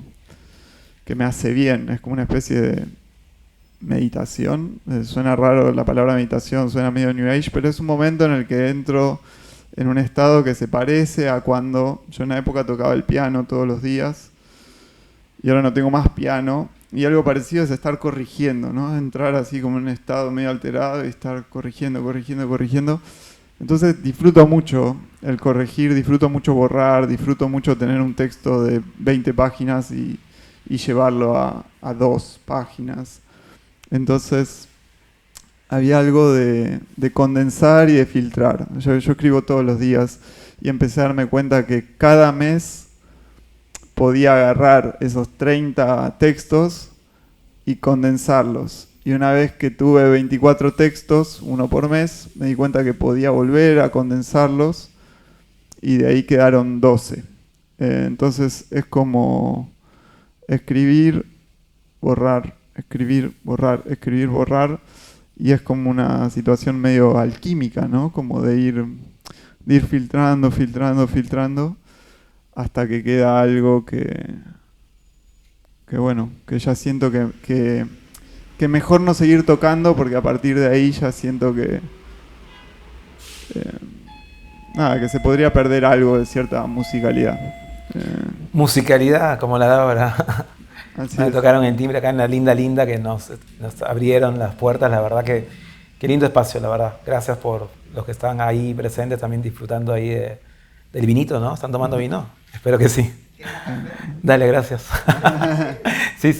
que me hace bien. Es como una especie de meditación. Suena raro la palabra meditación, suena medio New Age, pero es un momento en el que entro en un estado que se parece a cuando yo en una época tocaba el piano todos los días y ahora no tengo más piano. Y algo parecido es estar corrigiendo, ¿no? Entrar así como en un estado medio alterado y estar corrigiendo. Entonces disfruto mucho el corregir, disfruto mucho borrar, disfruto mucho tener un texto de 20 páginas y llevarlo a 2 páginas. Entonces había algo de condensar y de filtrar. Yo escribo todos los días y empecé a darme cuenta que cada mes podía agarrar esos 30 textos y condensarlos. Y una vez que tuve 24 textos, uno por mes, me di cuenta que podía volver a condensarlos y de ahí quedaron 12. Entonces es como escribir, borrar, escribir, borrar, escribir, borrar. Y es como una situación medio alquímica, ¿no? Como de ir filtrando, hasta que queda algo que bueno, que ya siento que mejor no seguir tocando, porque a partir de ahí ya siento que que se podría perder algo de cierta musicalidad. Musicalidad, como la de ahora. Me tocaron el timbre acá en la Linda, que nos abrieron las puertas, la verdad que qué lindo espacio, la verdad. Gracias por los que están ahí presentes, también disfrutando ahí del vinito, ¿no? ¿Están tomando vino? Espero que sí. Dale, gracias. Sí.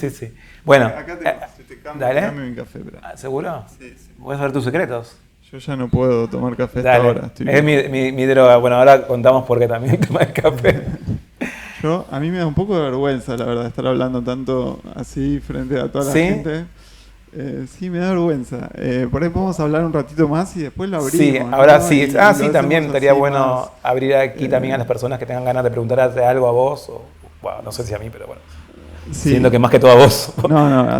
Bueno, acá te cambio mi café. ¿Seguro? Sí. ¿Puedes ver tus secretos? Yo ya no puedo tomar café hasta ahora. Es mi droga. Bueno, ahora contamos por qué también tomas café. A mí me da un poco de vergüenza, la verdad, estar hablando tanto así frente a toda la gente. Sí, me da vergüenza. Por ahí podemos hablar un ratito más y después lo abrimos. Sí, ahora ¿no? sí. Sí, también estaría bueno más, abrir aquí también a las personas que tengan ganas de preguntarte algo a vos. Bueno, no sé si a mí, pero bueno. Sí. Siento que más que todo a vos.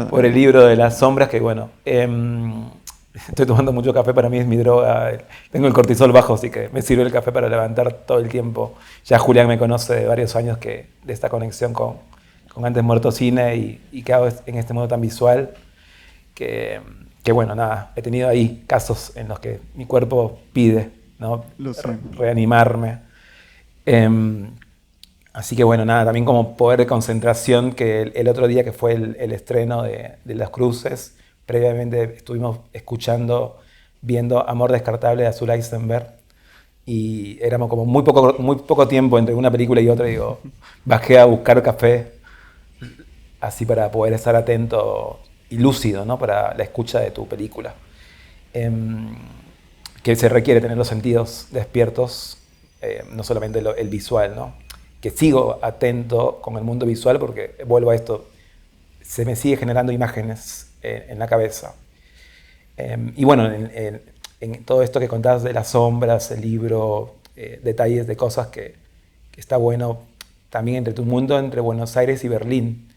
Por el libro de las sombras, que bueno. Estoy tomando mucho café, para mí es mi droga. Tengo el cortisol bajo, así que me sirve el café para levantar todo el tiempo. Ya Julián me conoce de varios años de esta conexión con Antes Muerto Cine y que hago en este modo tan visual. Que bueno, nada, he tenido ahí casos en los que mi cuerpo pide, ¿no? Reanimarme. Así que bueno, nada, también como poder de concentración, que el otro día que fue el estreno de Los Cruces, previamente estuvimos viendo Amor Descartable de Azul Eisenberg, y éramos como muy poco tiempo entre una película y otra, y digo, bajé a buscar café, así para poder estar atento y lúcido, ¿no? Para la escucha de tu película. Que se requiere tener los sentidos despiertos, no solamente el visual, ¿no? Que sigo atento con el mundo visual porque, vuelvo a esto, se me sigue generando imágenes en la cabeza. Y bueno, en todo esto que contabas de las sombras, el libro, detalles de cosas que está bueno también entre tu mundo, entre Buenos Aires y Berlín.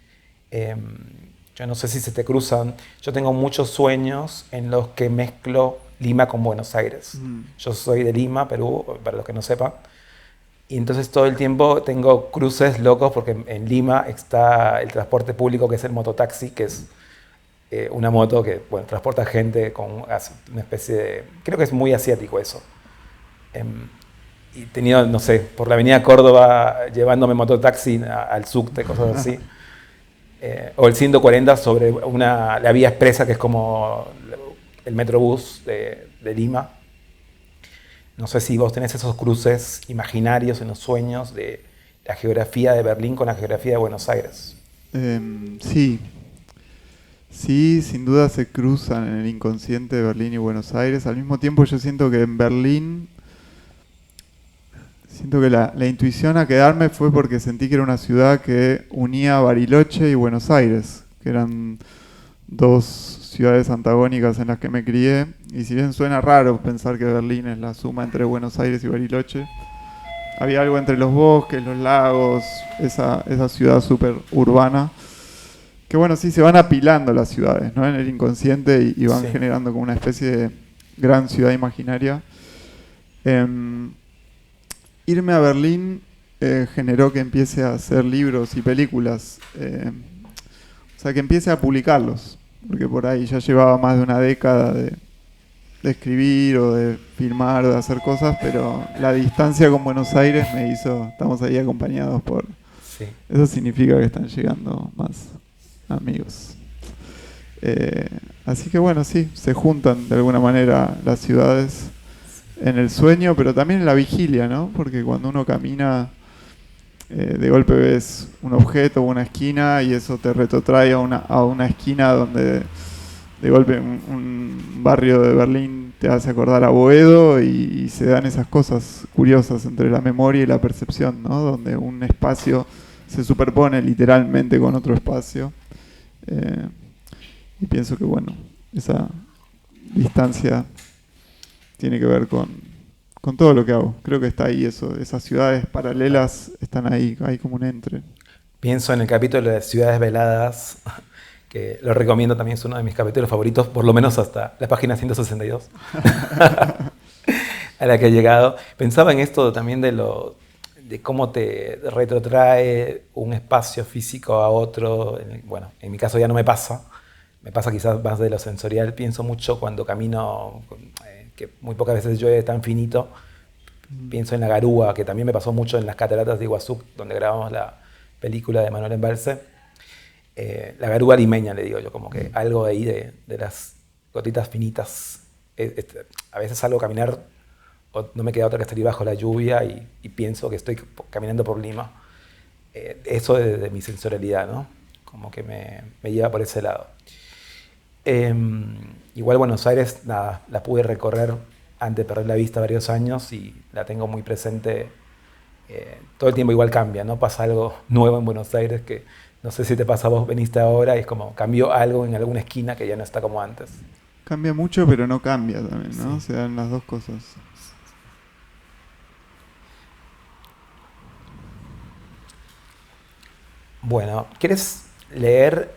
Yo no sé si se te cruzan. Yo tengo muchos sueños en los que mezclo Lima con Buenos Aires. Yo soy de Lima, Perú, para los que no sepan. Y entonces todo el tiempo tengo cruces locos porque en Lima está el transporte público, que es el mototaxi, que es una moto que transporta gente con una especie de... Creo que es muy asiático eso. Y he tenido, no sé, por la avenida Córdoba llevándome mototaxi al subte, cosas así. O el 140 sobre la vía expresa, que es como el metrobús de Lima. No sé si vos tenés esos cruces imaginarios en los sueños de la geografía de Berlín con la geografía de Buenos Aires. Sí. Sí, sin duda se cruzan en el inconsciente de Berlín y Buenos Aires. Al mismo tiempo yo siento que en Berlín, siento que la intuición a quedarme fue porque sentí que era una ciudad que unía Bariloche y Buenos Aires, que eran dos ciudades antagónicas en las que me crié, y si bien suena raro pensar que Berlín es la suma entre Buenos Aires y Bariloche, había algo entre los bosques, los lagos, esa ciudad súper urbana, que bueno, sí, se van apilando las ciudades, ¿no? En el inconsciente y van generando como una especie de gran ciudad imaginaria. Irme a Berlín generó que empiece a hacer libros y películas, o sea, que empiece a publicarlos, porque por ahí ya llevaba más de una década de escribir o de filmar, de hacer cosas, pero la distancia con Buenos Aires me hizo, estamos ahí acompañados por... Sí. Eso significa que están llegando más amigos. Así que bueno, sí, se juntan de alguna manera las ciudades en el sueño, pero también en la vigilia, ¿no? Porque cuando uno camina, de golpe ves un objeto o una esquina y eso te retrotrae a una esquina donde de golpe un barrio de Berlín te hace acordar a Boedo y se dan esas cosas curiosas entre la memoria y la percepción, ¿no? Donde un espacio se superpone literalmente con otro espacio. Y pienso que bueno, esa distancia tiene que ver con todo lo que hago. Creo que está ahí eso, esas ciudades paralelas están ahí, hay como un entre. Pienso en el capítulo de Ciudades Veladas, que lo recomiendo también, es uno de mis capítulos favoritos, por lo menos hasta la página 162, a la que he llegado. Pensaba en esto también de cómo te retrotrae un espacio físico a otro. Bueno, en mi caso ya no me pasa quizás más de lo sensorial. Pienso mucho cuando camino, que muy pocas veces llueve tan finito. Pienso en la garúa, que también me pasó mucho en las cataratas de Iguazú, donde grabamos la película de Manuel Embalse. La garúa limeña, le digo yo, como que algo ahí de las gotitas finitas. A veces salgo a caminar, o no me queda otra que estar ahí bajo la lluvia y pienso que estoy caminando por Lima. Eso de mi sensorialidad, ¿no? Como que me lleva por ese lado. Igual Buenos Aires, nada, la pude recorrer antes de perder la vista varios años y la tengo muy presente. Todo el tiempo igual cambia, ¿no? Pasa algo nuevo en Buenos Aires que no sé si te pasa a vos, veniste ahora y es como cambió algo en alguna esquina que ya no está como antes. Cambia mucho, pero no cambia también, ¿no? Sí. Se dan las dos cosas. Bueno, ¿quieres leer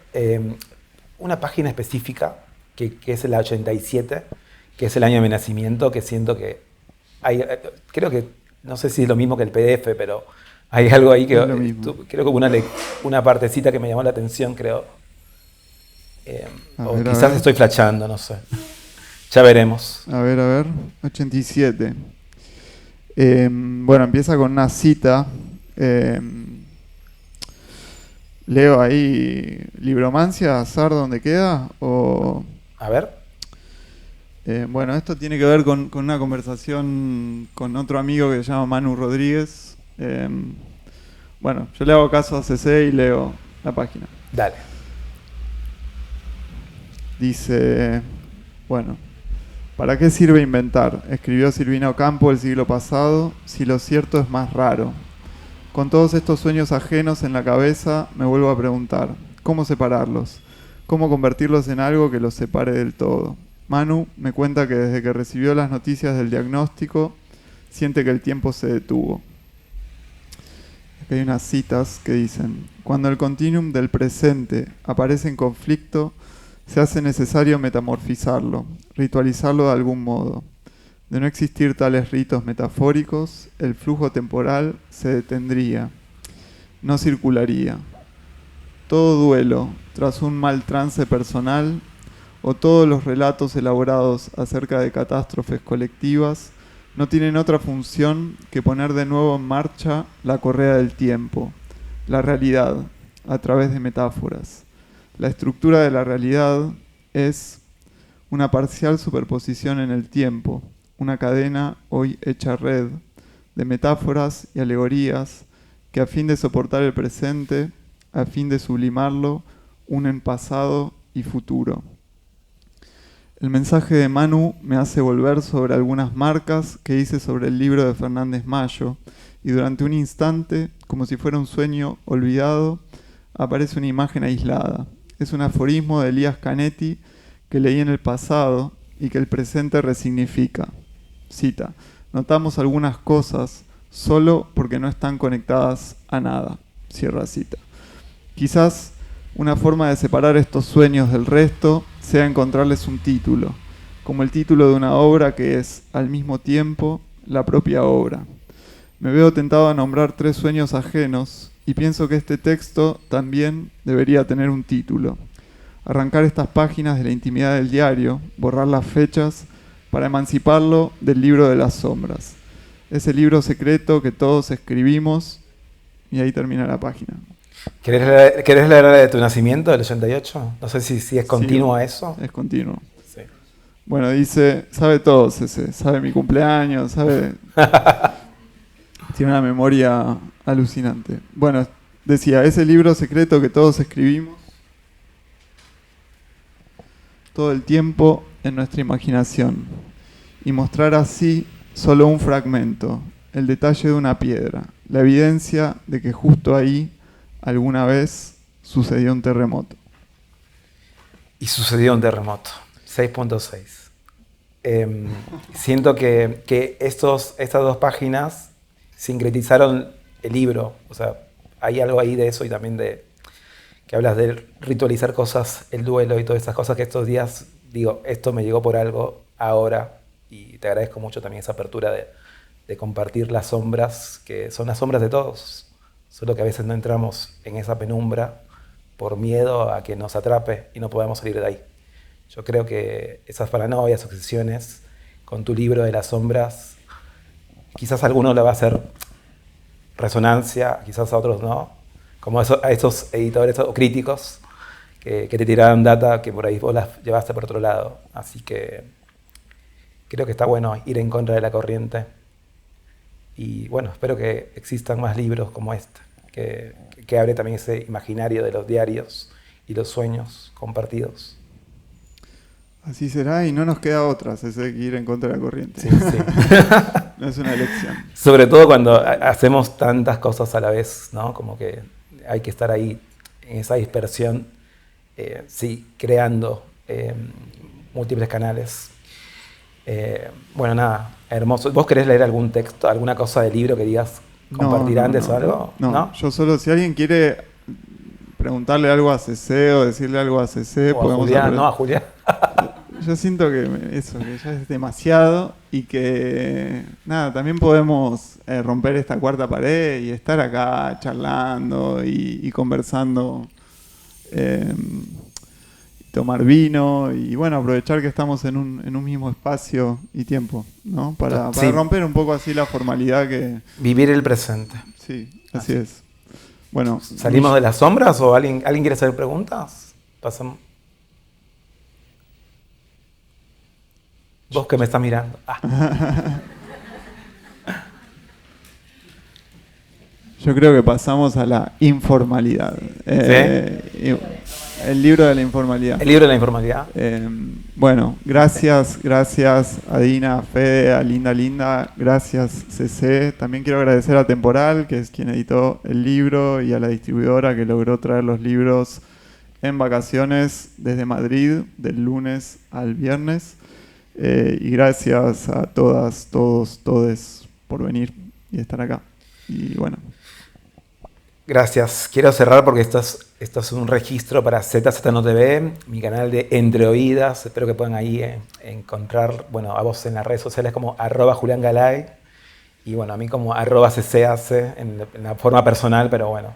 una página específica que es la 87, que es el año de mi nacimiento, que siento que hay, creo que, no sé si es lo mismo que el PDF, pero hay algo ahí que creo que una partecita que me llamó la atención, creo. O quizás estoy flasheando, no sé. Ya veremos. A ver, 87. Bueno, empieza con una cita. Leo ahí Libromancia, azar, ¿dónde queda? O... A ver. Bueno, esto tiene que ver con una conversación con otro amigo que se llama Manu Rodríguez. Bueno, yo le hago caso a CC y leo la página. Dale. Dice, bueno, ¿para qué sirve inventar? Escribió Silvina Ocampo el siglo pasado, si lo cierto es más raro. Con todos estos sueños ajenos en la cabeza, me vuelvo a preguntar, ¿cómo separarlos? ¿Cómo convertirlos en algo que los separe del todo? Manu me cuenta que desde que recibió las noticias del diagnóstico, siente que el tiempo se detuvo. Aquí hay unas citas que dicen: cuando el continuum del presente aparece en conflicto, se hace necesario metamorfizarlo, ritualizarlo de algún modo. De no existir tales ritos metafóricos, el flujo temporal se detendría, no circularía. Todo duelo, tras un mal trance personal, o todos los relatos elaborados acerca de catástrofes colectivas, no tienen otra función que poner de nuevo en marcha la correa del tiempo, la realidad, a través de metáforas. La estructura de la realidad es una parcial superposición en el tiempo, una cadena hoy hecha red de metáforas y alegorías que, a fin de soportar el presente, a fin de sublimarlo, unen pasado y futuro. El mensaje de Manu me hace volver sobre algunas marcas que hice sobre el libro de Fernández Mayo, y durante un instante, como si fuera un sueño olvidado, aparece una imagen aislada. Es un aforismo de Elías Canetti que leí en el pasado y que el presente resignifica. Cita: notamos algunas cosas solo porque no están conectadas a nada. Cierra cita. Quizás una forma de separar estos sueños del resto sea encontrarles un título, como el título de una obra que es, al mismo tiempo, la propia obra. Me veo tentado a nombrar 3 sueños ajenos y pienso que este texto también debería tener un título. Arrancar estas páginas de la intimidad del diario, borrar las fechas, para emanciparlo del libro de las sombras. Ese libro secreto que todos escribimos, y ahí termina la página. ¿Querés leer la de tu nacimiento, del 88? No sé si es continuo eso. Es continuo. Sí. Bueno, dice, sabe todo ese, sabe mi cumpleaños, sabe... Tiene una memoria alucinante. Bueno, decía, ese libro secreto que todos escribimos todo el tiempo en nuestra imaginación, y mostrar así solo un fragmento, el detalle de una piedra, la evidencia de que justo ahí alguna vez sucedió un terremoto. Y sucedió un terremoto, 6.6. Siento que estas 2 páginas sincretizaron el libro. O sea, hay algo ahí de eso, y también de que hablas de ritualizar cosas, el duelo y todas esas cosas que estos días, digo, esto me llegó por algo ahora, y te agradezco mucho también esa apertura de compartir las sombras, que son las sombras de todos, solo que a veces no entramos en esa penumbra por miedo a que nos atrape y no podamos salir de ahí. Yo creo que esas paranoias, obsesiones, con tu libro de las sombras, quizás a alguno le va a hacer resonancia, quizás a otros no, como a esos editores o críticos que te tiraron data que por ahí vos las llevaste por otro lado. Así que creo que está bueno ir en contra de la corriente. Y bueno, espero que existan más libros como este, que abre también ese imaginario de los diarios y los sueños compartidos. Así será, y no nos queda otra, es ir en contra de la corriente. Sí, sí. No es una elección. Sobre todo cuando hacemos tantas cosas a la vez, ¿no? Como que hay que estar ahí en esa dispersión, sí, creando múltiples canales. Bueno, nada, hermoso. ¿Vos querés leer algún texto, alguna cosa del libro que digas compartir antes o algo? No, yo solo, si alguien quiere preguntarle algo a CC o decirle algo a CC, O a podemos Julián, no, a Julián. Yo siento que que ya es demasiado, y que nada, también podemos romper esta cuarta pared y estar acá charlando y conversando, tomar vino y bueno, aprovechar que estamos en un mismo espacio y tiempo, ¿no? Para Sí. romper un poco así la formalidad que... Vivir el presente. Sí, así es. Bueno, ¿Salimos de las sombras o alguien quiere hacer preguntas? Pasamos. Vos que me estás mirando. Yo creo que pasamos a la informalidad. El libro de la informalidad. El libro de la informalidad. Bueno, gracias a Dina, a Fede, a Linda, gracias CC. También quiero agradecer a Temporal, que es quien editó el libro, y a la distribuidora que logró traer los libros en vacaciones desde Madrid, del lunes al viernes. Y gracias a todas, todos, todes por venir y estar acá. Y bueno. Gracias. Quiero cerrar porque esto es un registro para ZZ No TV, mi canal de Entre Oídas. Espero que puedan ahí encontrar, bueno, a vos en las redes sociales como @JulianGalay y bueno, a mí como @ccace en la forma personal, pero bueno,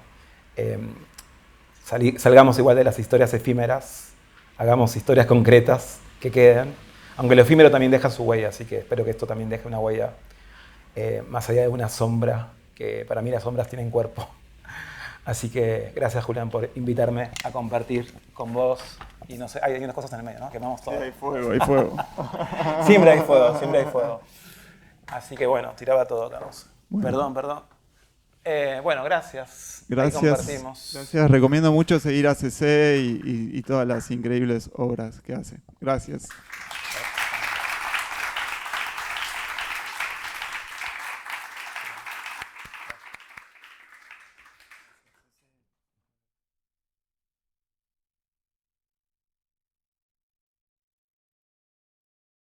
salgamos igual de las historias efímeras, hagamos historias concretas que queden, aunque lo efímero también deja su huella, así que espero que esto también deje una huella más allá de una sombra, que para mí las sombras tienen cuerpo. Así que gracias, Julián, por invitarme a compartir con vos. Y no sé, hay unas cosas en el medio, ¿no? Quemamos todo. Sí, hay fuego, hay fuego. Siempre hay fuego, siempre hay fuego. Así que bueno, tiraba todo, Carlos. Bueno. Perdón. Bueno, gracias. Gracias. Ahí compartimos. Gracias. Recomiendo mucho seguir a CC y todas las increíbles obras que hace. Gracias.